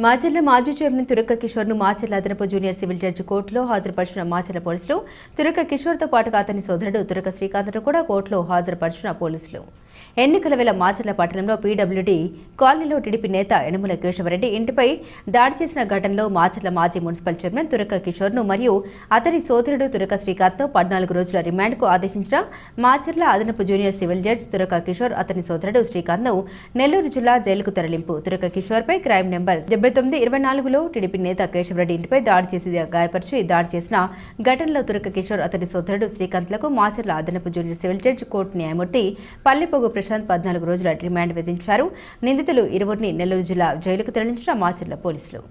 మాచర్ల మాజీ చైర్మన్ తురక కిషోర్ను మాచర్ల అదనపు junior civil judge కోర్టులో హాజరుపరిచిన మాచర్ల పోలీసులు తురక కిషోర్తో పాటుగా అతని సోదరుడు తురక శ్రీకాంత్ను కూడా కోర్టులో హాజరుపరిచిన పోలీసులు. ఎన్నికల వేళ మాచర్ల పట్టణంలో పీడబ్ల్యూడీ కాలనీలో టీడీపీ నేత యనమల కేశవరెడ్డి ఇంటిపై దాడి చేసిన ఘటనలో మాచర్ల మాజీ మున్సిపల్ చైర్మన్ తురక కిషోర్ను మరియు అతని సోదరుడు తురక శ్రీకాంత్ను 14 రోజుల రిమాండ్కు ఆదేశించిన మాచర్ల అదనపు జూనియర్ సివిల్ జడ్జి తురక కిషోర్ అతని సోదరుడు శ్రీకాంత్ను నెల్లూరు జిల్లా జైలుకు తరలింపు. తురక కిషోర్పై క్రైమ్ నెంబర్ 79/24లో టీడీపీ నేత కేశవరెడ్డి ఇంటిపై దాడి చేసి గాయపరిచి దాడి చేసిన ఘటనలో తురక కిషోర్ అతని సోదరుడు శ్రీకాంత్లకు మాచర్ల అదనపు జూనియర్ సివిల్ జడ్జి కోర్టు న్యాయమూర్తి పల్లెపోగు ప్రశాంత్ 14 రోజుల రిమాండ్ విధించారు. నిందితులు ఇరువురిని నెల్లూరు జిల్లా జైలుకు తరలించిన మాచర్ల పోలీసులు.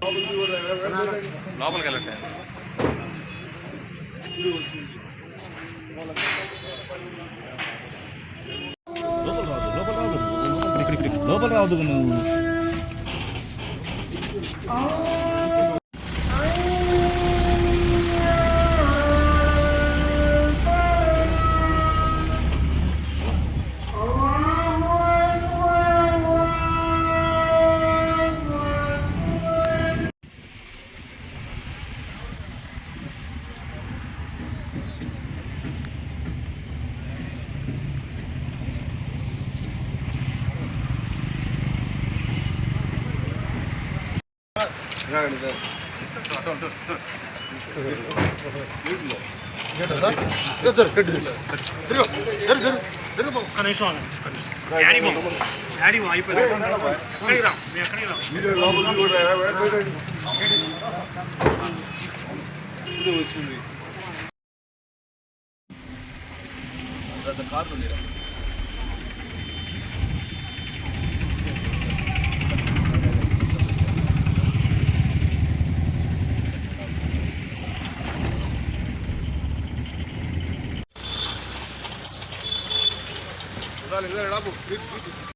Dale, dale, vamos.